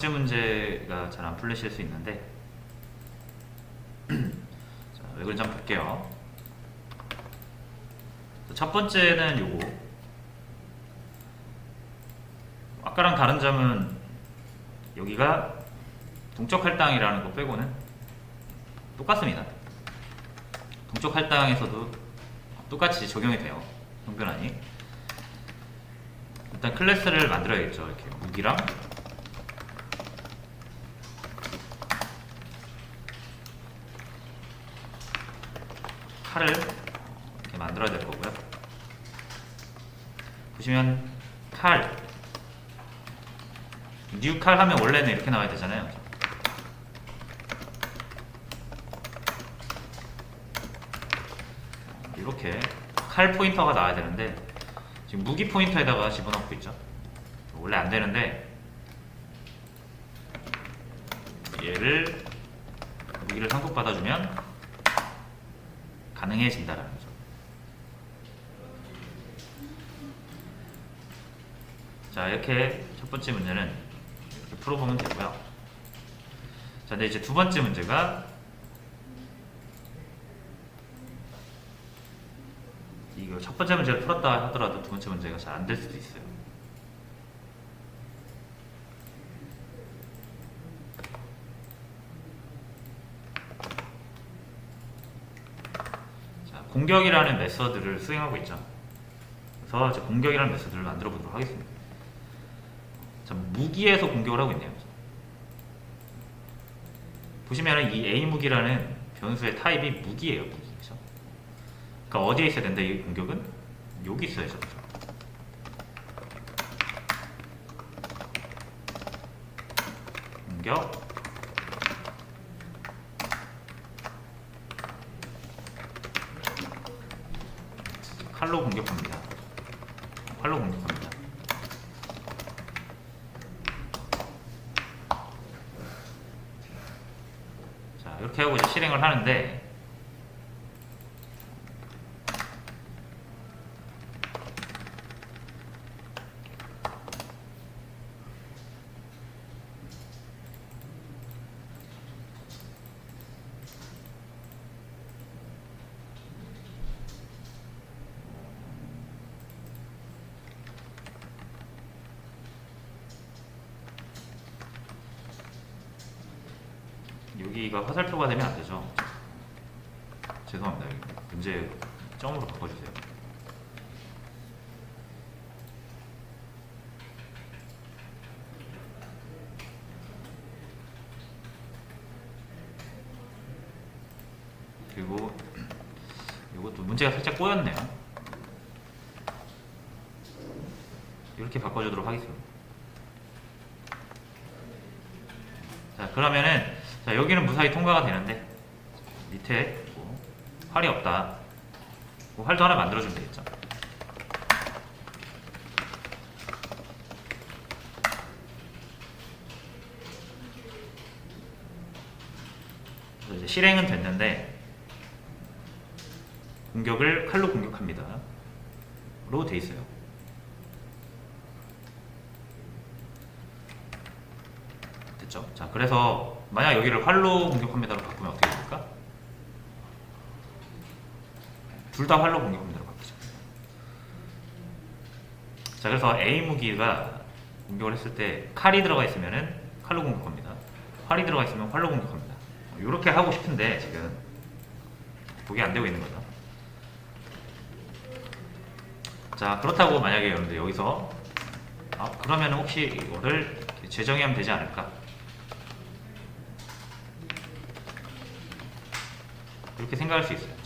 문제가 잘 안 풀리실 수 있는데 자, 왜 그런지 한번 볼게요. 첫 번째는 요거. 아까랑 다른 점은 여기가 동적 할당이라는 거 빼고는 똑같습니다. 동적 할당에서도 똑같이 적용이 돼요. 형변환이. 일단 클래스를 만들어야겠죠. 이렇게 무기랑 칼을 이렇게 만들어야 될 거고요. 보시면 칼, 뉴 칼 하면 원래는 이렇게 나와야 되잖아요. 이렇게 칼 포인터가 나와야 되는데 지금 무기 포인터에다가 집어넣고 있죠. 원래 안 되는데 얘를 무기를 선급받아주면 가능해진다라는 거죠. 자, 이렇게 첫 번째 문제는 이렇게 풀어보면 되고요. 자, 근데 이제 두 번째 문제가 이거 첫 번째 문제를 풀었다 하더라도 두 번째 문제가 잘 안 될 수도 있어요. 자, 공격이라는 메서드를 수행하고 있죠. 그래서 이제 공격이라는 메서드를 만들어 보도록 하겠습니다. 자, 무기에서 공격을 하고 있네요. 보시면은 이 A 무기라는 변수의 타입이 무기예요. 무기. 그렇죠? 그러니까 어디에 있어야 된다? 이 공격은 여기 있어야죠. 그렇죠? 공격 칼로 공격합니다. 칼로 공격합니다. 자, 이렇게 하고 이제 실행을 하는데 여기가 화살표가 되면 안 되죠. 죄송합니다. 문제 점으로 바꿔주세요. 그리고 이것도 문제가 살짝 꼬였네요. 이렇게 바꿔주도록 하겠습니다. 자, 그러면은 자, 여기는 무사히 통과가 되는데 밑에 뭐 활이 없다. 뭐 활도 하나 만들어주면 되겠죠. 그래서 이제 실행은 됐는데 공격을 칼로 공격합니다. 로 돼 있어요. 됐죠? 자, 그래서 만약 여기를 활로 공격합니다로 바꾸면 어떻게 됩니까? 둘 다 활로 공격합니다로 바뀌죠. 자, 그래서 A 무기가 공격을 했을 때 칼이 들어가 있으면은 칼로 공격합니다. 활이 들어가 있으면 활로 공격합니다. 이렇게 하고 싶은데 지금 그게 안 되고 있는 거죠. 자, 그렇다고 만약에 여러분들 여기서 그러면 혹시 이거를 재정의하면 되지 않을까? 이렇게 생각할 수 있어요.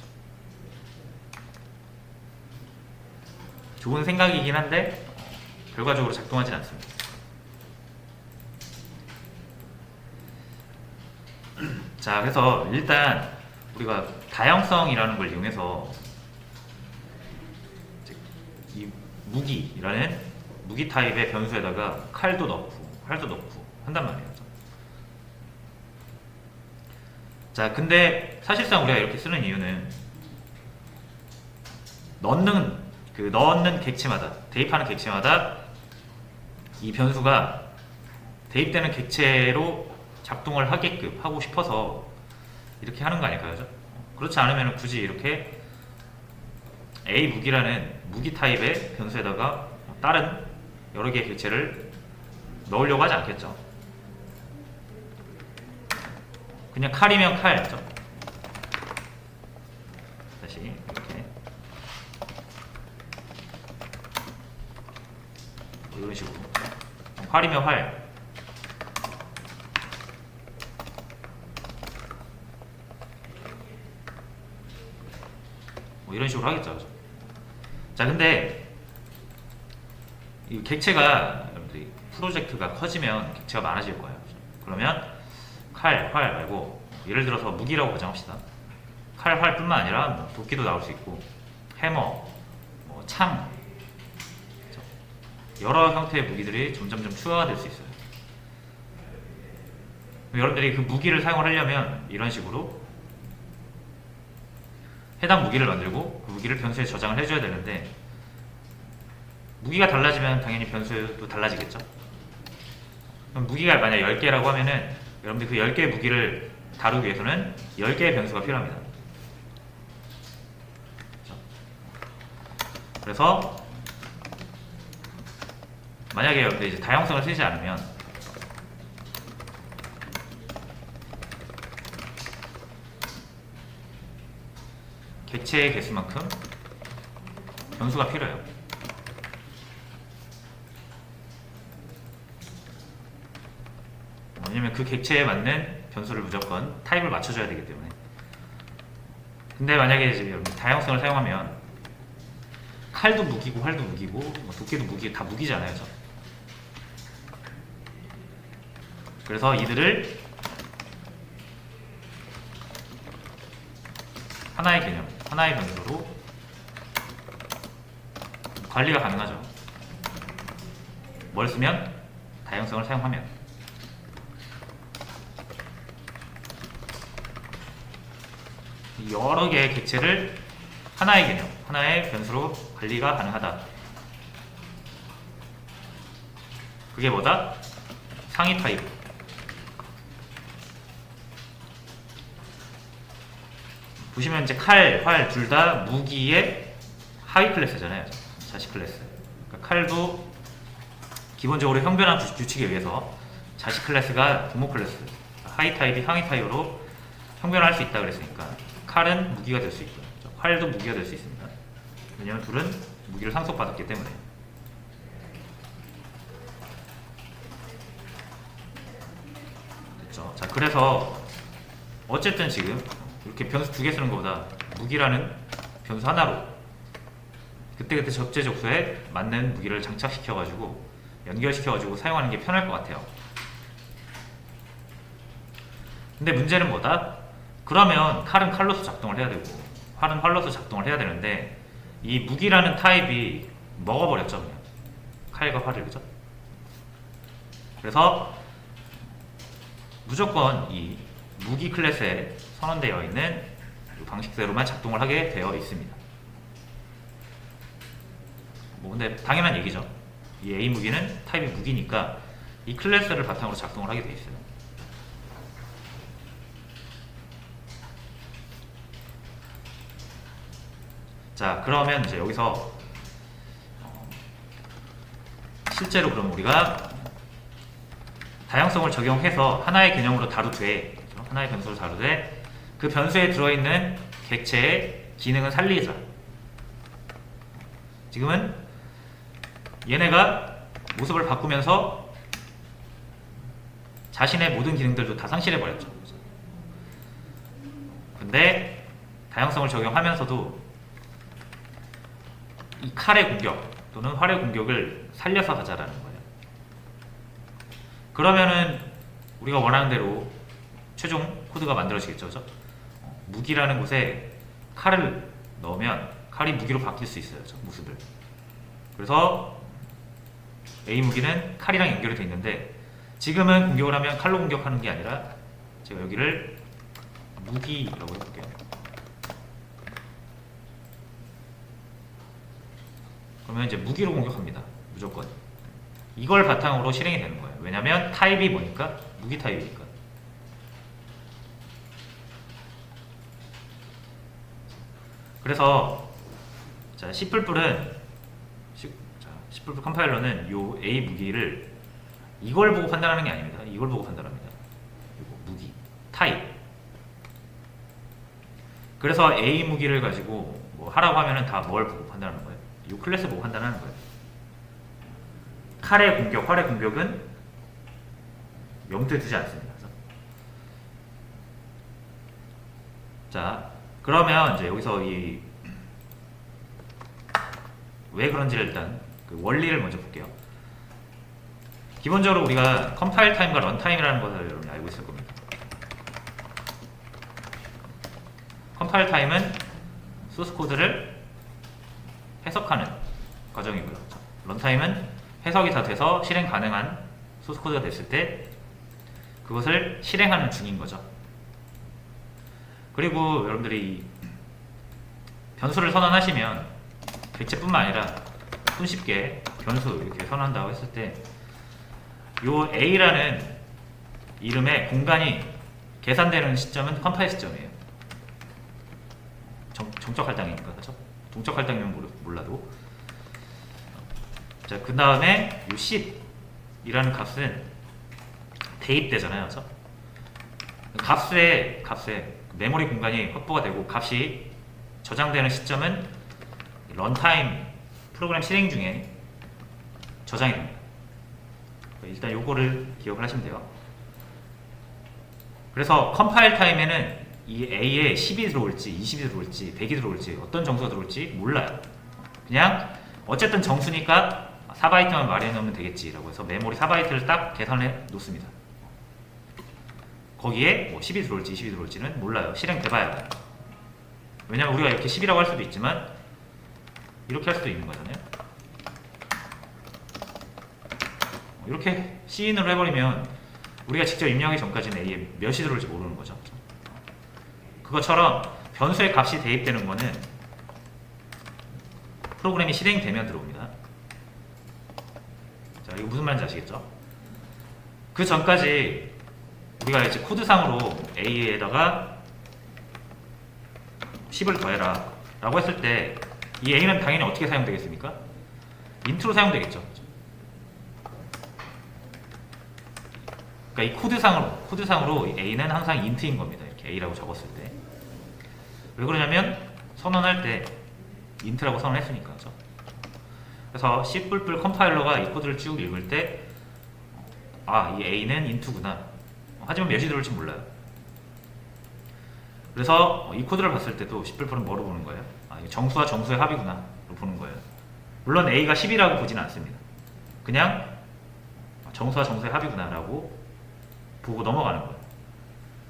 좋은 생각이긴 한데 결과적으로 작동하진 않습니다. 자, 그래서 일단 우리가 다양성이라는 걸 이용해서 이 무기라는 무기 타입의 변수에다가 칼도 넣고 활도 넣고 한단 말이에요. 자, 근데 사실상 우리가 이렇게 쓰는 이유는 넣는 객체마다, 대입하는 객체마다 이 변수가 대입되는 객체로 작동을 하게끔 하고 싶어서 이렇게 하는 거 아닐까요? 그죠? 그렇지 않으면 굳이 이렇게 A 무기라는 무기 타입의 변수에다가 다른 여러 개의 객체를 넣으려고 하지 않겠죠. 그냥 칼이면 칼이죠. 다시 이렇게 이런 식으로 활이면 활, 뭐 이런 식으로 하겠죠. 자, 근데 이 객체가 여러분들이 프로젝트가 커지면 객체가 많아질 거예요. 그러면 칼, 활 말고 예를 들어서 무기라고 가정합시다. 칼, 활뿐만 아니라 뭐 도끼도 나올 수 있고 해머, 뭐 창, 여러 형태의 무기들이 점점 추가가 될 수 있어요. 여러분들이 그 무기를 사용을 하려면 이런 식으로 해당 무기를 만들고 그 무기를 변수에 저장을 해줘야 되는데, 무기가 달라지면 당연히 변수도 달라지겠죠. 그럼 무기가 만약 10개라고 하면은 여러분들 그 10개의 무기를 다루기 위해서는 10개의 변수가 필요합니다. 그래서 만약에 여러분들 이제 다양성을 쓰지 않으면 객체의 개수만큼 변수가 필요해요. 왜냐면 그 객체에 맞는 변수를 무조건 타입을 맞춰줘야 되기 때문에. 근데 만약에 이제 여러분 다양성을 사용하면 칼도 무기고 활도 무기고 뭐 도끼도 무기, 다 무기잖아요. 그래서 이들을 하나의 개념, 하나의 변수로 관리가 가능하죠. 뭘 쓰면? 다양성을 사용하면. 여러 개의 객체를 하나의 개념, 하나의 변수로 관리가 가능하다. 그게 뭐다? 상위 타입. 보시면 이제 칼, 활 둘 다 무기의 하위 클래스잖아요. 자식 클래스. 그러니까 칼도 기본적으로 형변화 규칙에 의해서 자식 클래스가 부모 클래스, 하위 타입이 상위 타입으로 형변화할 수 있다 그랬으니까 칼은 무기가 될 수 있고요. 활도 무기가 될 수 있습니다. 왜냐면 둘은 무기를 상속받았기 때문에. 됐죠? 자, 그래서 어쨌든 지금 이렇게 변수 2개 쓰는 것보다 무기라는 변수 하나로 그때그때 적재적소에 맞는 무기를 장착시켜가지고 연결시켜가지고 사용하는 게 편할 것 같아요. 근데 문제는 뭐다? 그러면 칼은 칼로서 작동을 해야 되고 활은 활로서 작동을 해야 되는데 이 무기라는 타입이 먹어버렸죠. 그냥 칼과 활을. 그죠? 그래서 무조건 이 무기 클래스에 선언되어 있는 방식대로만 작동을 하게 되어 있습니다. 뭐 근데 당연한 얘기죠. 이 A 무기는 타입이 무기니까 이 클래스를 바탕으로 작동을 하게 되어 있어요. 자, 그러면 이제 여기서 실제로 그럼 우리가 다양성을 적용해서 하나의 개념으로 다루되, 하나의 변수를 다루되 그 변수에 들어있는 객체의 기능은 살리자. 지금은 얘네가 모습을 바꾸면서 자신의 모든 기능들도 다 상실해버렸죠. 근데 다양성을 적용하면서도 이 칼의 공격 또는 활의 공격을 살려서 가자라는 거예요. 그러면은 우리가 원하는 대로 최종 코드가 만들어지겠죠. 그죠? 무기라는 곳에 칼을 넣으면 칼이 무기로 바뀔 수 있어요. 모습을. 그래서 A 무기는 칼이랑 연결이 되어 있는데 지금은 공격을 하면 칼로 공격하는 게 아니라 제가 여기를 무기라고 해볼게요. 그러면 이제 무기로 공격합니다. 무조건. 이걸 바탕으로 실행이 되는 거예요. 왜냐면 타입이 뭐니까? 무기 타입이니까. 그래서 자, C++은 C++ 컴파일러는 요 A 무기를 이걸 보고 판단하는 게 아닙니다. 이걸 보고 판단합니다. 이거 무기 타입. 그래서 A 무기를 가지고 뭐 하라고 하면은 다 뭘 보고 판단하는 거예요? 이 클래스 보고 판단하는 거예요. 칼의 공격, 활의 공격은 염두에 두지 않습니다. 자, 그러면 이제 여기서 왜 그런지를 일단 그 원리를 먼저 볼게요. 기본적으로 우리가 컴파일 타임과 런 타임이라는 것을 여러분이 알고 있을 겁니다. 컴파일 타임은 소스 코드를 해석하는 과정이고요. 런 타임은 해석이 다 돼서 실행 가능한 소스 코드가 됐을 때 그것을 실행하는 중인 거죠. 그리고 여러분들이 변수를 선언하시면 객체뿐만 아니라 손쉽게 변수 이렇게 선언한다고 했을 때 요 A라는 이름의 공간이 계산되는 시점은 컴파일 시점이에요. 정적 할당이니까, 그렇죠? 동적 할당이면 몰라도. 자, 그 다음에 요 ship이라는 값은 대입되잖아요, 그렇죠? 값에 메모리 공간이 확보가 되고 값이 저장되는 시점은 런타임 프로그램 실행 중에 저장이 됩니다. 일단 요거를 기억을 하시면 돼요. 그래서 컴파일 타임에는 이 A에 10이 들어올지 20이 들어올지 100이 들어올지 어떤 정수가 들어올지 몰라요. 그냥 어쨌든 정수니까 4바이트만 말해 놓으면 되겠지 라고 해서 메모리 4바이트를 딱 계산해 놓습니다. 거기에 뭐 10이 들어올지 20이 들어올지는 몰라요. 실행돼봐야 돼요. 왜냐면 우리가 이렇게 10이라고 할 수도 있지만 이렇게 할 수도 있는 거잖아요. 이렇게 C인으로 해버리면 우리가 직접 입력하기 전까지는 A에 몇이 들어올지 모르는 거죠. 그것처럼 변수의 값이 대입되는 거는 프로그램이 실행되면 들어옵니다. 자, 이거 무슨 말인지 아시겠죠? 그 전까지 우리가 이제 코드상으로 A에다가 10을 더해라 라고 했을 때 이 A는 당연히 어떻게 사용되겠습니까? 인트로 사용되겠죠. 그러니까 이 코드상으로 A는 항상 인트인 겁니다. 이렇게 A라고 적었을 때. 왜 그러냐면 선언할 때 인트라고 선언했으니까. 그렇죠? 그래서 C++ 컴파일러가 이 코드를 쭉 읽을 때 이 A는 인트구나. 하지만 몇이 들어올지 몰라요. 그래서 이 코드를 봤을 때도 C++는 뭐로 보는 거예요? 정수와 정수의 합이구나 로 보는 거예요. 물론 A가 10이라고 보지는 않습니다. 그냥 정수와 정수의 합이구나 라고 보고 넘어가는 거예요.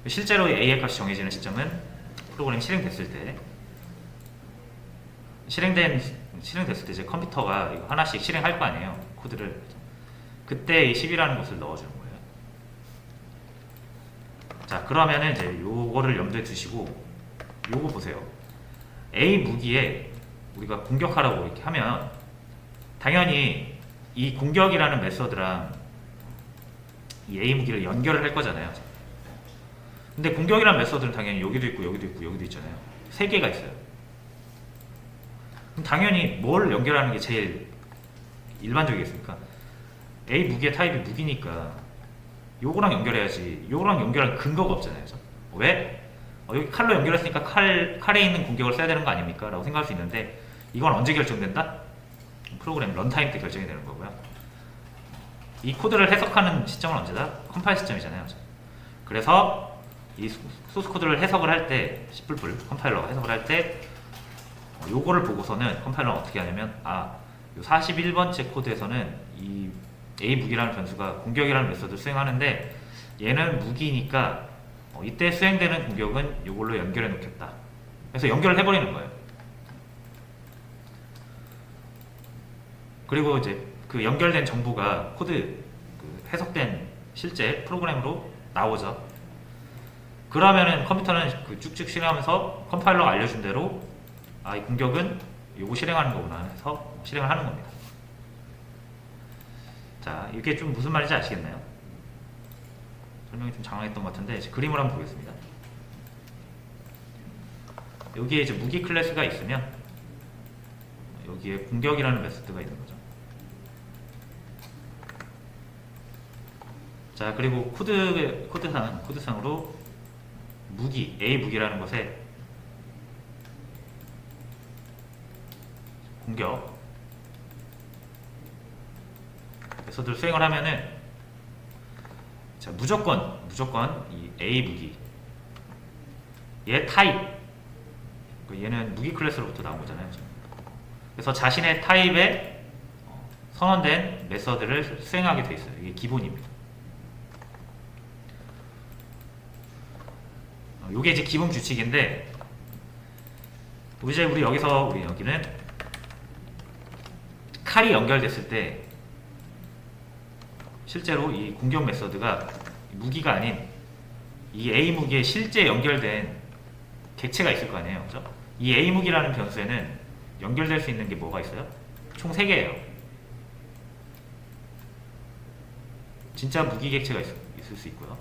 실제로 A의 값이 정해지는 시점은 프로그램이 실행됐을 때 실행됐을 때 이제 컴퓨터가 이거 하나씩 실행할 거 아니에요. 코드를. 그때 이 10이라는 것을 넣어주는 거예요. 자, 그러면은 이제 요거를 염두에 두시고 요거 보세요. A 무기에 우리가 공격하라고 이렇게 하면 당연히 이 공격이라는 메서드랑 이 A 무기를 연결을 할 거잖아요. 근데 공격이라는 메서드는 당연히 여기도 있고 여기도 있고 여기도 있잖아요. 세 개가 있어요. 그럼 당연히 뭘 연결하는 게 제일 일반적이겠습니까? A 무기의 타입이 무기니까 요거랑 연결해야지. 요거랑 연결할 근거가 없잖아요. 그렇죠? 왜? 여기 칼로 연결했으니까 칼에 있는 공격을 써야 되는 거 아닙니까? 라고 생각할 수 있는데 이건 언제 결정된다? 프로그램 런타임 때 결정이 되는 거고요. 이 코드를 해석하는 시점은 언제다? 컴파일 시점이잖아요. 그렇죠? 그래서 이 소스 코드를 해석을 할 때 C++ 컴파일러가 해석을 할 때 요거를 보고서는 컴파일러는 어떻게 하냐면 요 41번째 코드에서는 이 A 무기라는 변수가 공격이라는 메서드를 수행하는데 얘는 무기니까 이때 수행되는 공격은 이걸로 연결해 놓겠다. 그래서 연결을 해버리는 거예요. 그리고 이제 그 연결된 정보가 코드 그 해석된 실제 프로그램으로 나오죠. 그러면은 컴퓨터는 그 쭉쭉 실행하면서 컴파일러가 알려준 대로 이 공격은 요거 실행하는 거구나 해서 실행을 하는 겁니다. 자, 이게 좀 무슨 말인지 아시겠나요? 설명이 좀 장황했던 것 같은데 그림을 한번 보겠습니다. 여기에 이제 무기 클래스가 있으면 여기에 공격이라는 메소드가 있는 거죠. 자, 그리고 코드상으로 무기, A 무기라는 것에 공격 메소드를 수행을 하면은 자, 무조건 이 A 무기 얘 타입, 얘는 무기 클래스로부터 나온 거잖아요. 그래서 자신의 타입에 선언된 메서드를 수행하게 돼 있어요. 이게 기본입니다. 이게 이제 기본 규칙인데 우리 여기는 칼이 연결됐을 때 실제로 이 공격 메서드가 무기가 아닌 이 A 무기에 실제 연결된 객체가 있을 거 아니에요. 그죠? 이 A 무기라는 변수에는 연결될 수 있는 게 뭐가 있어요? 총 3개예요. 진짜 무기 객체가 있을 수 있고요.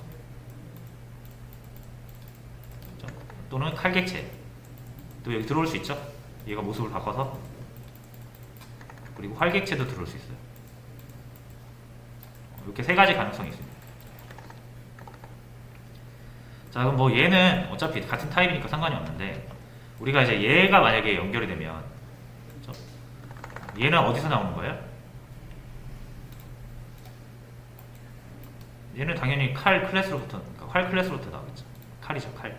그죠? 또는 칼 객체. 또 여기 들어올 수 있죠? 얘가 모습을 바꿔서. 그리고 활 객체도 들어올 수 있어요. 이렇게 3가지 가능성이 있습니다. 자, 그럼 뭐 얘는 어차피 같은 타입이니까 상관이 없는데 우리가 이제 얘가 만약에 연결이 되면 그렇죠? 얘는 어디서 나오는 거예요? 얘는 당연히 칼 클래스로부터, 그러니까 활 클래스로부터 나오겠죠. 칼이죠, 칼.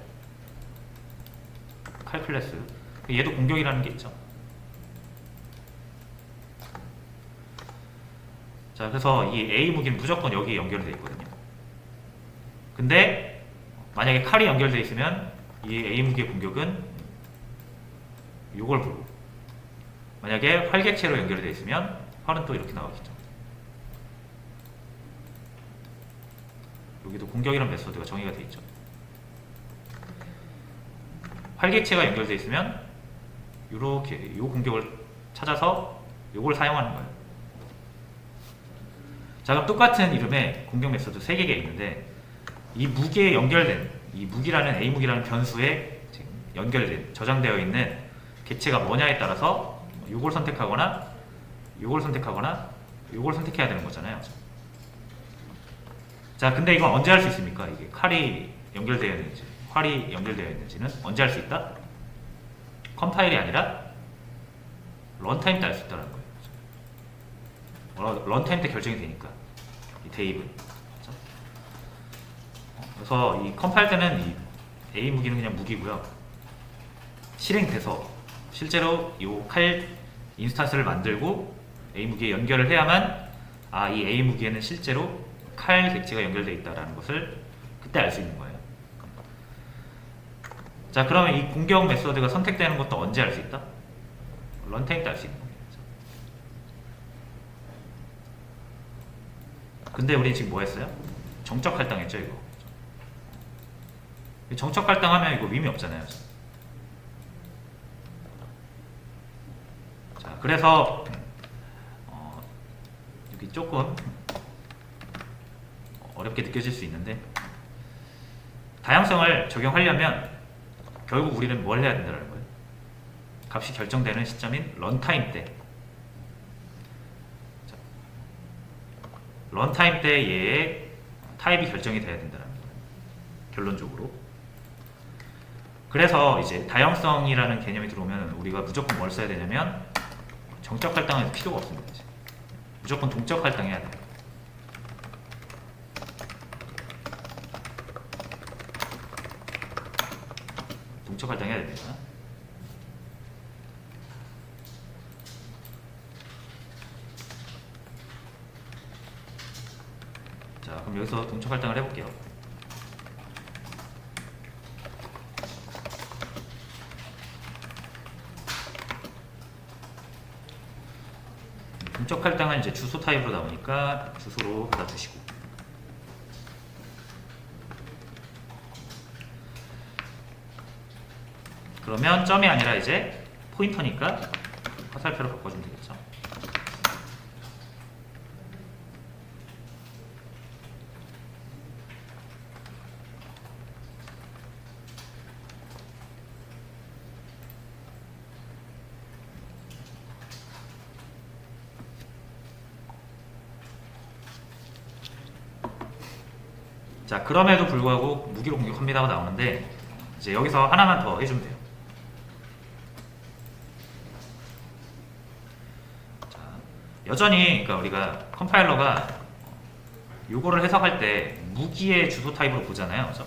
칼 클래스. 얘도 공격이라는 게 있죠. 자, 그래서 이 A 무기는 무조건 여기에 연결되어 있거든요. 근데 만약에 칼이 연결되어 있으면 이 A 무기의 공격은 요걸 보고, 만약에 활객체로 연결되어 있으면 활은 또 이렇게 나오겠죠. 여기도 공격이라는 메소드가 정의가 되어 있죠. 활객체가 연결되어 있으면 이렇게 요 공격을 찾아서 요걸 사용하는 거예요. 자, 그럼 똑같은 이름의 공격 메소드 3개가 있는데 이 무기에 연결된, 이 무기라는 A 무기라는 변수에 연결된, 저장되어 있는 객체가 뭐냐에 따라서 요걸 선택하거나 요걸 선택하거나 요걸 선택해야 되는 거잖아요. 자, 근데 이건 언제 할 수 있습니까? 이게 칼이 연결되어 있는지 활이 연결되어 있는지는 언제 할 수 있다? 컴파일이 아니라 런타임 때 할 수 있다는 거예요. 런타임 때 결정이 되니까 이 대입은. 그렇죠? 그래서 이 컴파일 때는 이 A 무기는 그냥 무기고요. 실행돼서 실제로 이 칼 인스턴스를 만들고 A 무기에 연결을 해야만 이 A 무기에는 실제로 칼 객체가 연결되어 있다는 것을 그때 알 수 있는 거예요. 자, 그러면 이 공격 메소드가 선택되는 것도 언제 알 수 있다? 런타임 때 알 수 있는 겁니다. 근데 우리 지금 뭐 했어요? 정적 할당했죠, 이거. 정적 할당하면 이거 의미 없잖아요. 자, 그래서 여기 조금 어렵게 느껴질 수 있는데 다양성을 적용하려면 결국 우리는 뭘 해야 된다는 거예요? 값이 결정되는 시점인 런타임 때. 자, 런타임 때 얘의 타입이 결정이 돼야 된다는 거예요. 결론적으로. 그래서 이제 다양성이라는 개념이 들어오면 우리가 무조건 뭘 써야 되냐면 정적 할당은 필요가 없습니다. 이제. 무조건 동적 할당해야 돼요. 동적 할당해야 됩니다. 자, 그럼 여기서 동적 할당을 해볼게요. 동적 할당은 이제 주소 타입으로 나오니까 주소로 받아주시고, 그러면 점이 아니라 이제 포인터니까 화살표로 바꿔주면 되겠죠. 자, 그럼에도 불구하고 무기로 공격합니다 하고 나오는데 이제 여기서 하나만 더 해주면 돼요. 자, 여전히 그러니까 우리가 컴파일러가 요거를 해석할 때 무기의 주소 타입으로 보잖아요. 그죠?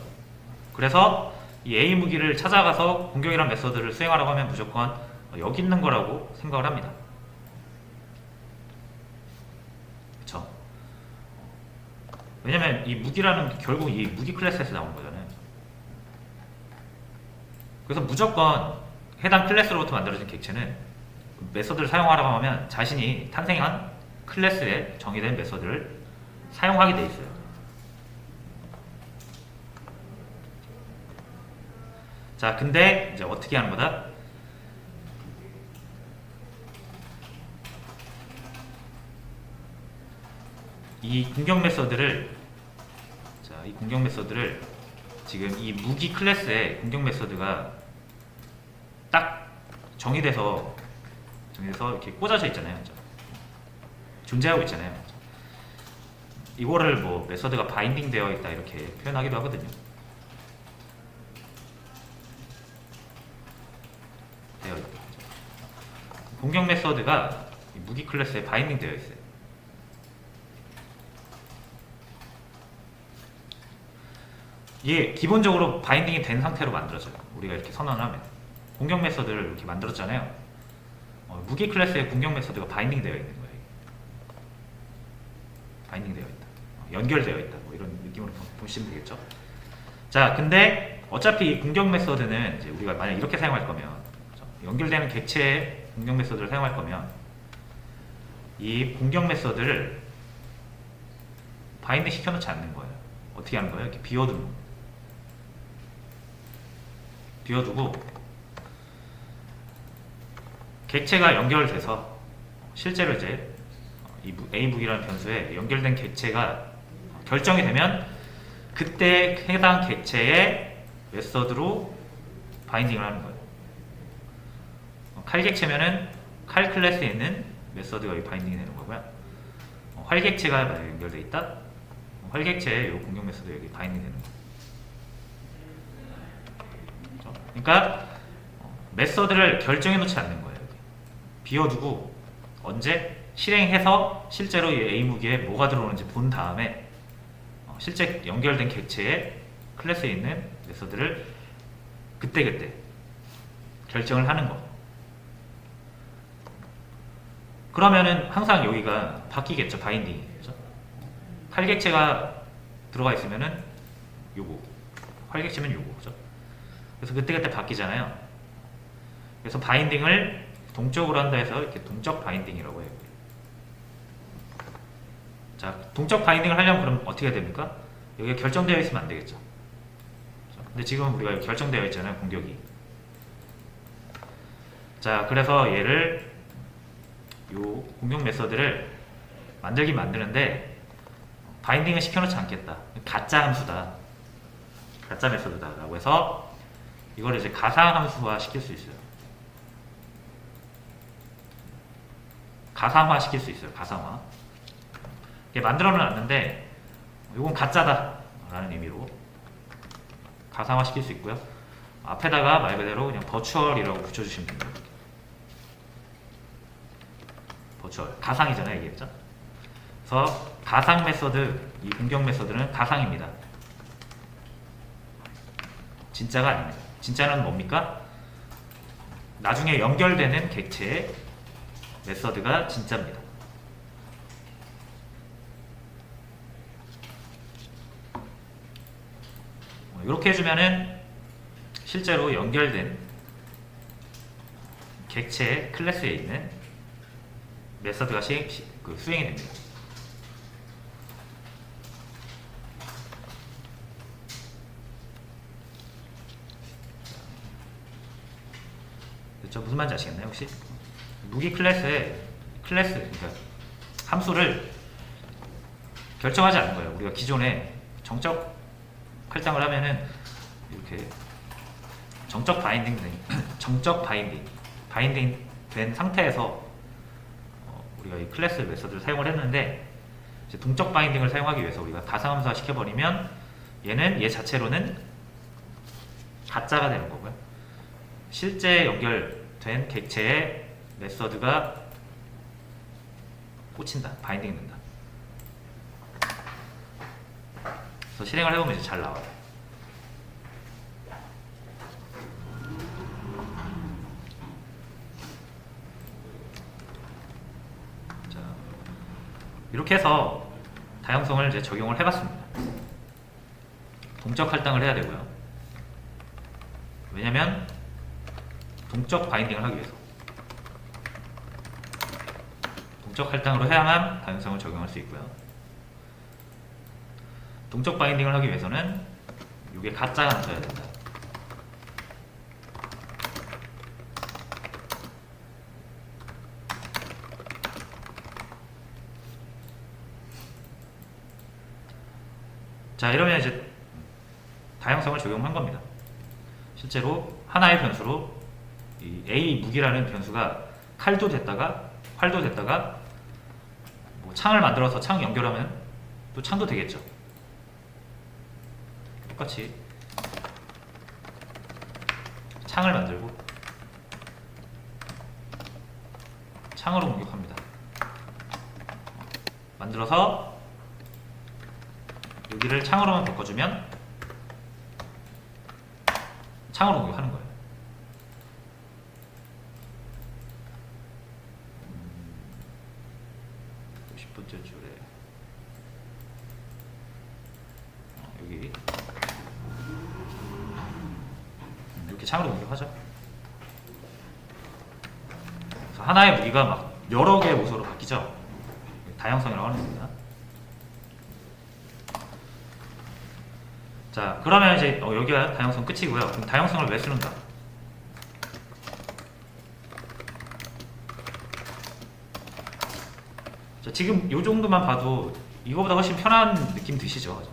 그래서 이 A 무기를 찾아가서 공격이란 메서드를 수행하라고 하면 무조건 여기 있는 거라고 생각을 합니다. 그쵸? 왜냐면 이 무기라는 게 결국 이 무기 클래스에서 나오는 거잖아요. 그래서 무조건 해당 클래스로부터 만들어진 객체는 메서드를 사용하라고 하면 자신이 탄생한 클래스에 정의된 메서드를 사용하게 돼 있어요. 자, 근데 이제 어떻게 하는 거다? 이 공격 메서드를 이 공격 메서드를 지금 이 무기 클래스의 공격 메서드가 딱 정의돼서 이렇게 꽂아져 있잖아요. 존재하고 있잖아요. 이거를 뭐 메서드가 바인딩 되어 있다 이렇게 표현하기도 하거든요. 되어 있다. 공격 메서드가 이 무기 클래스에 바인딩 되어 있어요. 이게 기본적으로 바인딩이 된 상태로 만들어져요. 우리가 이렇게 선언을 하면 공격 메서드를 이렇게 만들었잖아요. 무기 클래스의 공격 메서드가 바인딩 되어 있는 거예요. 바인딩 되어 있다. 연결되어 있다. 뭐 이런 느낌으로 보시면 되겠죠. 자, 근데 어차피 이 공격 메서드는 이제 우리가 만약 이렇게 사용할 거면 연결되는 객체의 공격 메서드를 사용할 거면 이 공격 메서드를 바인딩 시켜놓지 않는 거예요. 어떻게 하는 거예요? 이렇게 비워두고 객체가 연결돼서 실제로 이제 이 A 무기라는 변수에 연결된 객체가 결정이 되면 그때 해당 객체의 메서드로 바인딩을 하는 거예요. 칼 객체면은 칼 클래스에 있는 메서드가 여기 바인딩이 되는 거고요. 활 객체가 만약에 연결돼 있다. 활 객체의 이 공격 메서드 여기 바인딩 되는 거예요. 그러니까 메서드를 결정해 놓지 않는 거예요. 비워두고 언제 실행해서 실제로 이 A 무기에 뭐가 들어오는지 본 다음에 실제 연결된 객체의 클래스에 있는 메서드를 그때그때 결정을 하는 거. 그러면은 항상 여기가 바뀌겠죠. 바인딩이. 그죠? 칼 객체가 들어가 있으면은 요거, 활 객체면 요거. 그죠? 그래서 그때그때 바뀌잖아요. 그래서 바인딩을 동적으로 한다 해서 이렇게 동적 바인딩이라고 해요. 자, 동적 바인딩을 하려면 그럼 어떻게 해야 됩니까? 여기가 결정되어 있으면 안 되겠죠. 근데 지금 우리가 결정되어 있잖아요, 공격이. 자, 그래서 얘를 요 공격 메서드를 만들긴 만드는데 바인딩을 시켜놓지 않겠다. 가짜 함수다. 가짜 메서드다. 라고 해서 이거를 이제 가상 함수화 시킬 수 있어요. 가상화 시킬 수 있어요. 가상화. 이게 만들어 놨는데 이건 가짜다 라는 의미로 가상화 시킬 수 있고요. 앞에다가 말 그대로 그냥 버추얼이라고 붙여주시면 됩니다. 버추얼. 가상이잖아요. 이게. 그죠? 그래서 가상 메서드, 이 공격 메서드는 가상입니다. 진짜가 아닙니다. 진짜는 뭡니까? 나중에 연결되는 객체의 메서드가 진짜입니다. 이렇게 해주면은 실제로 연결된 객체의 클래스에 있는 메서드가 수행이 됩니다. 그렇죠? 무슨 말인지 아시겠나요? 혹시? 무기 클래스에 그러니까 함수를 결정하지 않는 거예요. 우리가 기존에 정적 칼장을 하면은 이렇게 정적 바인딩 된 상태에서 우리가 이 클래스 메서드를 사용을 했는데 이제 동적 바인딩을 사용하기 위해서 우리가 가상함수화 시켜버리면 얘는 얘 자체로는 가짜가 되는 거고요. 실제 연결된 객체의 메서드가 꽂힌다, 바인딩 된다. 그래서 실행을 해보면 이제 잘 나와요. 자, 이렇게 해서 다양성을 이제 적용을 해봤습니다. 동적 할당을 해야 되고요. 왜냐면 동적 바인딩을 하기 위해서 동적 할당으로 해야만 다양성을 적용할 수 있고요. 동적 바인딩을 하기 위해서는 이게 가짜가 나서야 된다. 자, 이러면 이제 다양성을 적용한 겁니다. 실제로 하나의 변수로 이 A 무기라는 변수가 칼도 됐다가 활도 됐다가 뭐 창을 만들어서 창 연결하면 또 창도 되겠죠. 똑같이 창을 만들고 창으로 공격합니다. 만들어서 여기를 창으로만 바꿔주면 창으로 공격하는 거예요. 10번째 줄에 여기 이렇게 창으로 공격하죠. 그래서 하나의 무기가 막 여러 개의 모습으로 바뀌죠. 다양성이라고 하는 겁니다. 자, 그러면 이제 여기가 다양성 끝이고요. 그럼 다양성을 왜 쓰는가? 자, 지금 이 정도만 봐도 이거보다 훨씬 편한 느낌 드시죠?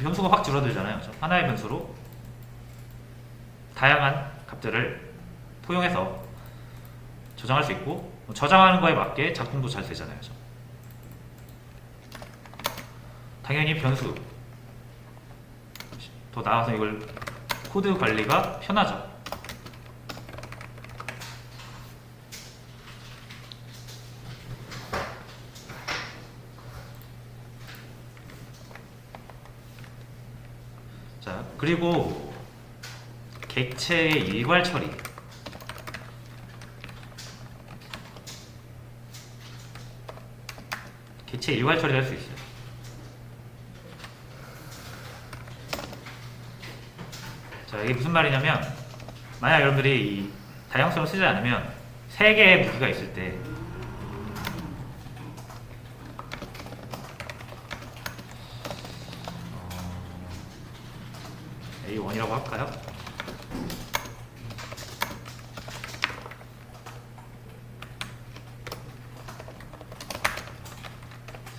변수가 확 줄어들잖아요. 그렇죠? 하나의 변수로 다양한 값들을 포용해서 저장할 수 있고 저장하는 거에 맞게 작동도 잘 되잖아요. 그렇죠? 당연히 변수 더 나아서 이걸 코드 관리가 편하죠. 자, 그리고 객체의 일괄 처리. 객체 일괄 처리를 할 수 있어요. 자, 이게 무슨 말이냐면 만약 여러분들이 이 다양성을 쓰지 않으면 3개의 무기가 있을 때 A1이라고 할까요?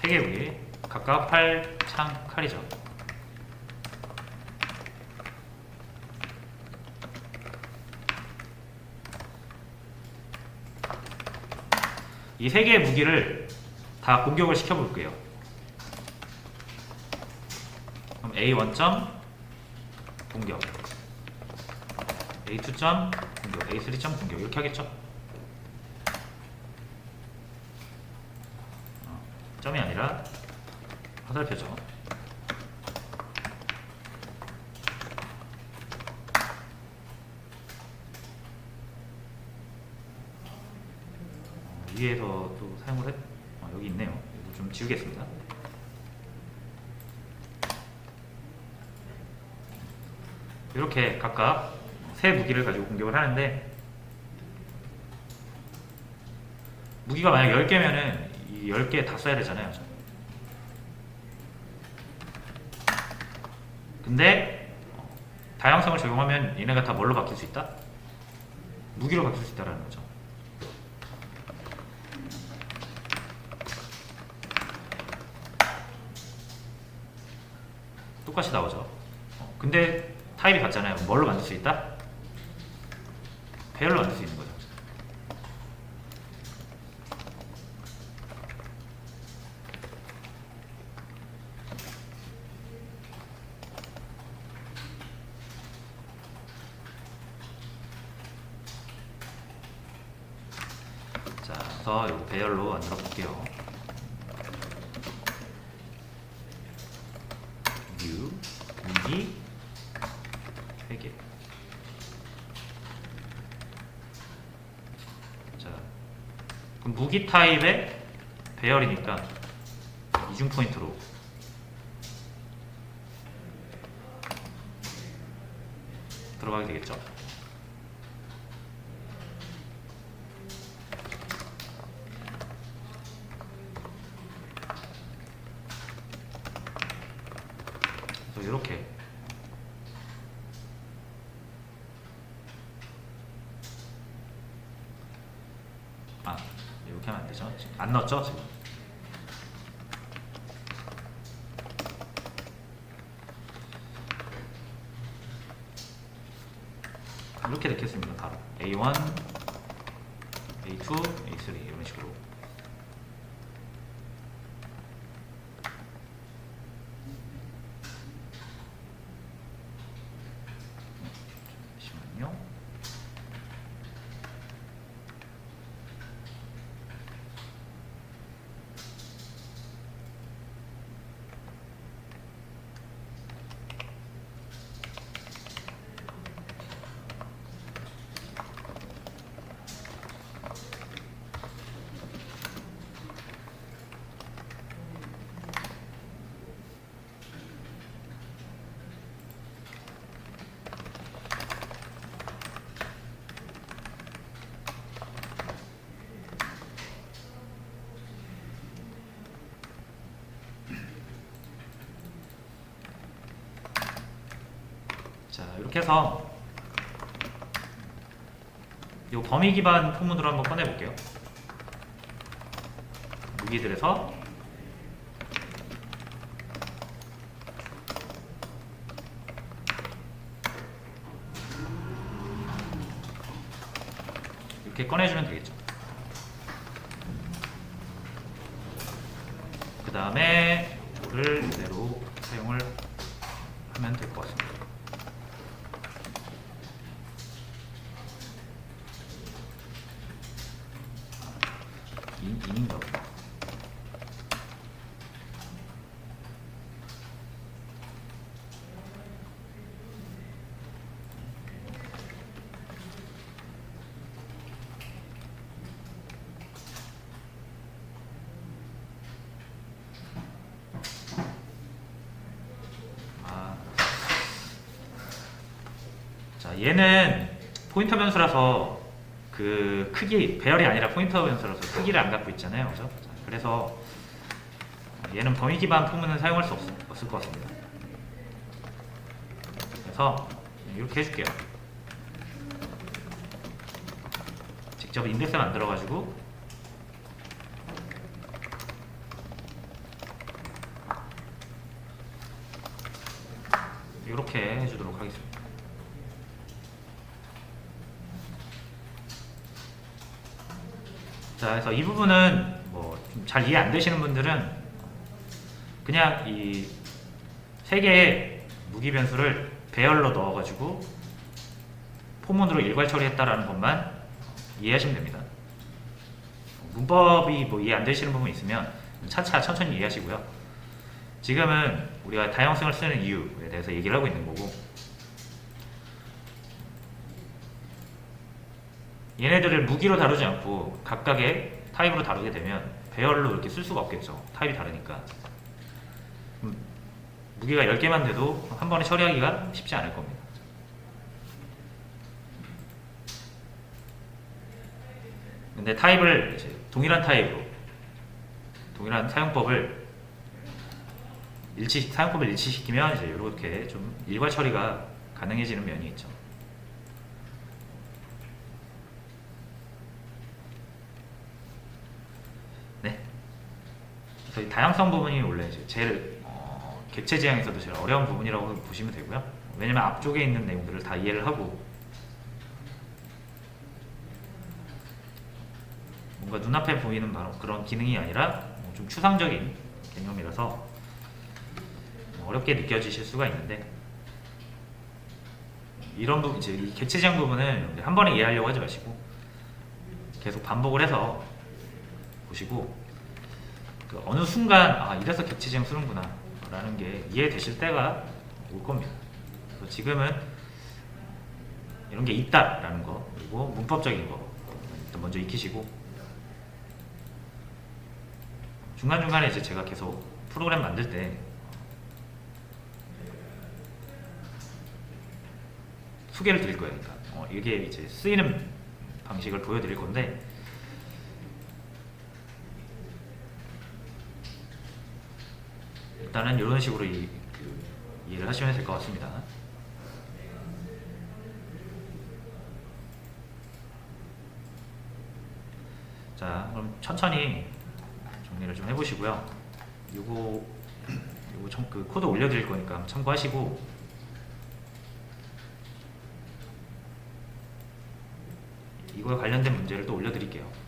세 개의 무기 각각 활, 창, 칼이죠. 이 3개의 무기를 다 공격을 시켜볼게요. 그럼 A1점 공격, A2점 공격, A3점 공격 이렇게 하겠죠? 점이 아니라 화살표죠. 위에서 또 사용을 했, 여기 있네요. 이거 좀 지우겠습니다. 이렇게 각각 세 무기를 가지고 공격을 하는데 무기가 만약 10개면은 이 10개 다 써야 되잖아요. 근데 다양성을 적용하면 얘네가 다 뭘로 바뀔 수 있다? 무기로 바뀔 수 있다는 거죠. 똑같이 나오죠. 근데 타입이 같잖아요. 뭘로 만들 수 있다? 배열로 만들 수 있는 거죠. 그래서 이거 배열로 만들어 볼게요. new 무기 3개. 자, 그럼 무기 타입의 배열이니까 이중 포인트로 들어가게 되겠죠. 그래서 이렇게 이렇게 하면 안 되죠. 지금 안 넣었죠, 지금. 이렇게 넣겠습니다. 바로 A1, A2, A3 이런 식으로. 잠시만요. 자, 이렇게 해서 이 범위 기반 포문으로 한번 꺼내 볼게요. 무기들에서 이렇게 꺼내주면 되겠죠. 그 다음에 이거를 그대로 사용을 하면 될 것 같습니다. 인인가 보다. 자, 얘는 포인터 변수라서 그 크기, 배열이 아니라 포인터 변수라서 크기를 안 갖고 있잖아요. 그죠? 자, 그래서 얘는 범위 기반 포문은 사용할 수 없을 것 같습니다. 그래서 이렇게 해줄게요. 직접 인덱스 만들어가지고 이렇게 해주도록 하겠습니다. 자, 그래서 이 부분은 뭐 좀 잘 이해 안 되시는 분들은 그냥 이 세 개의 무기 변수를 배열로 넣어가지고 포문으로 일괄 처리했다라는 것만 이해하시면 됩니다. 문법이 뭐 이해 안 되시는 부분 있으면 차차 천천히 이해하시고요. 지금은 우리가 다양성을 쓰는 이유에 대해서 얘기를 하고 있는 거고, 얘네들을 무기로 다루지 않고 각각의 타입으로 다루게 되면 배열로 이렇게 쓸 수가 없겠죠. 타입이 다르니까. 무기가 10개만 돼도 한 번에 처리하기가 쉽지 않을 겁니다. 근데 타입을 이제 동일한 타입으로, 동일한 사용법을 일치시키면 이제 이렇게 좀 일괄 처리가 가능해지는 면이 있죠. 네. 그래서 이 다양성 부분이 원래 이제 제일 객체 지향에서도 제일 어려운 부분이라고 보시면 되고요. 왜냐면 앞쪽에 있는 내용들을 다 이해를 하고 뭔가 눈앞에 보이는 바로 그런 기능이 아니라 좀 추상적인 개념이라서 어렵게 느껴지실 수가 있는데, 이런 부분, 이제 이 객체 지향 부분은 한 번에 이해하려고 하지 마시고 계속 반복을 해서 보시고 그 어느 순간 아 이래서 객체지형 쓰는구나 라는 게 이해되실 때가 올 겁니다. 그래서 지금은 이런 게 있다라는 거 그리고 문법적인 거 일단 먼저 익히시고 중간중간에 이제 제가 계속 프로그램 만들 때 소개를 드릴 거예요. 그러니까 이게 이제 쓰이는 방식을 보여드릴 건데 일단은 이런 식으로 이해를 하시면 될 것 같습니다. 자, 그럼 천천히 정리를 좀 해보시고요. 요거 그 코드 올려드릴 거니까 참고하시고 이거에 관련된 문제를 또 올려드릴게요.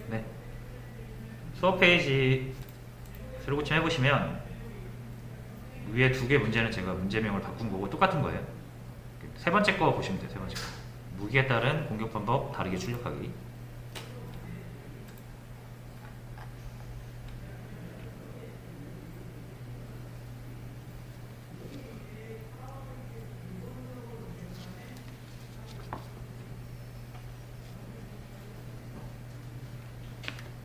네. 수업 페이지 새로 고침 해보시면 위에 두 개 문제는 제가 문제명을 바꾼 거고 똑같은 거예요. 세 번째 거 보시면 돼요. 세 번째 거. 무기에 따른 공격 방법 다르게 출력하기.